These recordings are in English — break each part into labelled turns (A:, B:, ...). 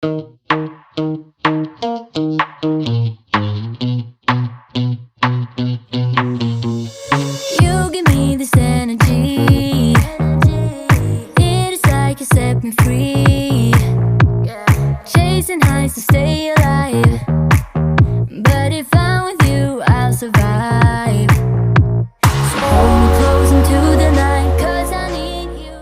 A: You give me this energy. It is like you set me free. Chasing highs to stay alive. But if I'm with you, I'll survive. So hold me close into the night, 'cause I need you.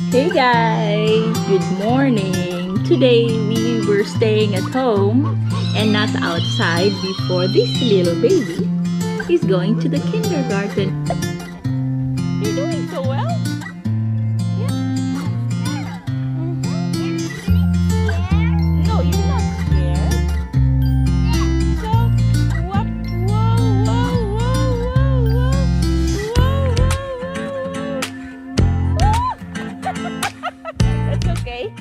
B: Hey guys, good morning. Today we were staying at home and not outside before this little baby is going to the kindergarten. You're doing so well. No, you're not scared. So, what? Whoa, whoa, whoa, whoa, whoa, whoa. That's okay.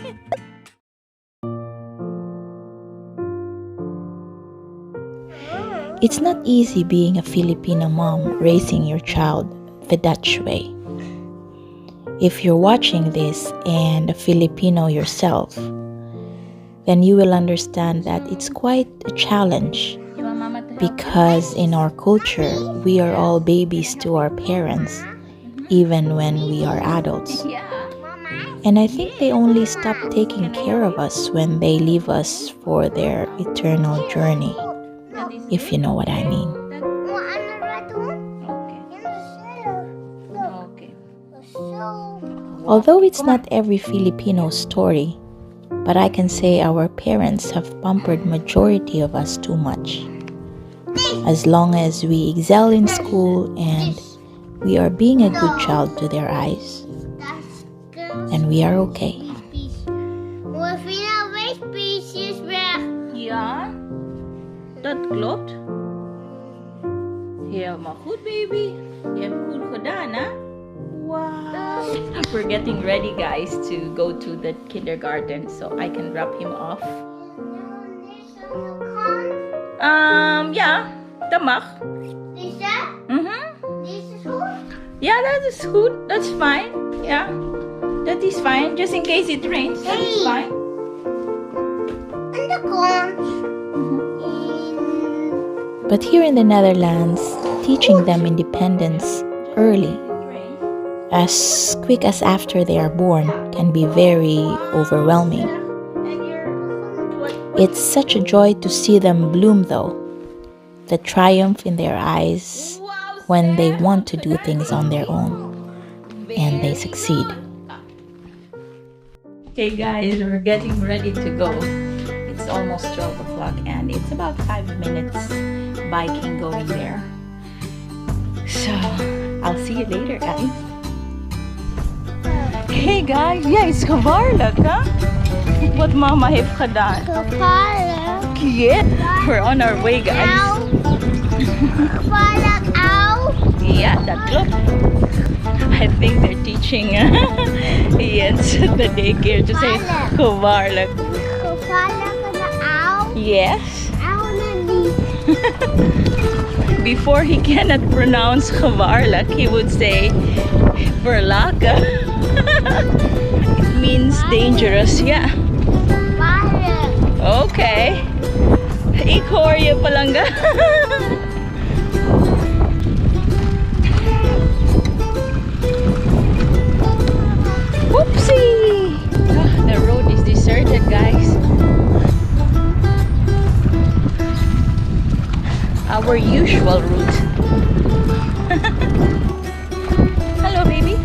B: It's not easy being a Filipino mom raising your child the Dutch way. If you're watching this and a Filipino yourself, then you will understand that it's quite a challenge because in our culture, we are all babies to our parents, even when we are adults. And I think they only stop taking care of us when they leave us for their eternal journey, if you know what I mean. Although it's not every Filipino's story, but I can say our parents have pampered majority of us too much. As long as we excel in school and we are being a good child to their eyes, and we are okay. Ja, dat klopt. Helemaal goed, baby. Je hebt goed gedaan, hè? Wow. We're getting ready, guys, to go to the kindergarten, so I can drop him off. Ja, dat mag. Yeah, that is good. That's fine. Yeah. That is fine, just in case it rains. That is fine.
C: And the corns.
B: But here in the Netherlands, teaching them independence early, as quick as after they are born, can be very overwhelming. It's such a joy to see them bloom though. The triumph in their eyes when they want to do things on their own and they succeed. Okay guys, we're getting ready to go. It's almost 12 o'clock and it's about 5 minutes biking going there. So, I'll see you later guys. Hey guys, yeah, it's gevaarlijk, huh? Wat mama heeft gedaan.
C: Gevaarlijk.
B: Yeah, we're on our way guys.
C: Gevaarlijk, auw.
B: Yeah, that klopt. I think they're teaching Jens at the daycare to say gevaarlijk.
C: Gevaarlijk na auw.
B: Yes.
C: Auw na niet.
B: Before he cannot pronounce gevaarlijk, he would say verlaken. It means dangerous, yeah.
C: Gevaarlijk.
B: Okay. Ik hoor je palanga. Whoopsie! The road is deserted, guys. Our usual route. Hello, baby.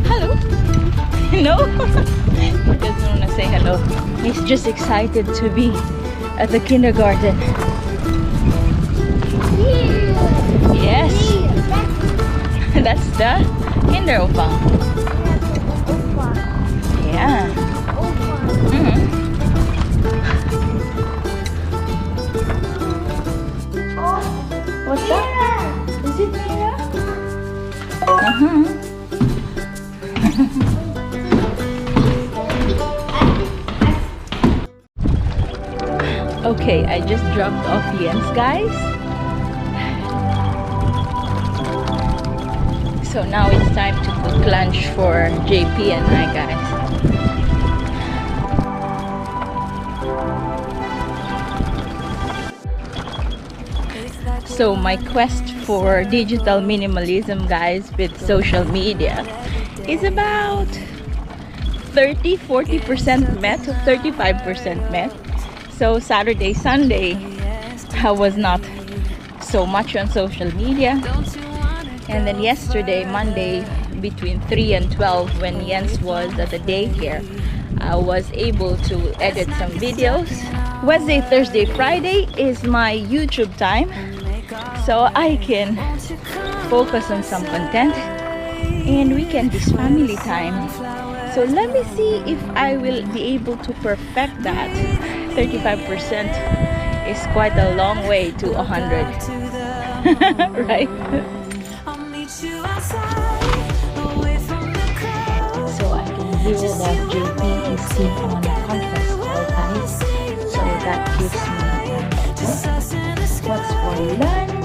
B: Hello. No? He doesn't want to say hello. He's just excited to be at the kindergarten. Yes. That's the kinderopvang. Yeah. What's that? Is it Mira? Okay, I just dropped off Jens, guys. So now it's time to cook lunch for JP and I, guys. So my quest for digital minimalism, guys, with social media is about 30-40% met, 35% met. So Saturday, Sunday, I was not so much on social media. And then yesterday, Monday, between 3 and 12, when Jens was at the daycare, I was able to edit some videos. Wednesday, Thursday, Friday is my YouTube time, so I can focus on some content, and weekend is family time. So let me see if I will be able to perfect that. 35% is quite a long way to 100. Right? So I can hear that JP is seen on a conference call, guys. So that gives me what's for lunch.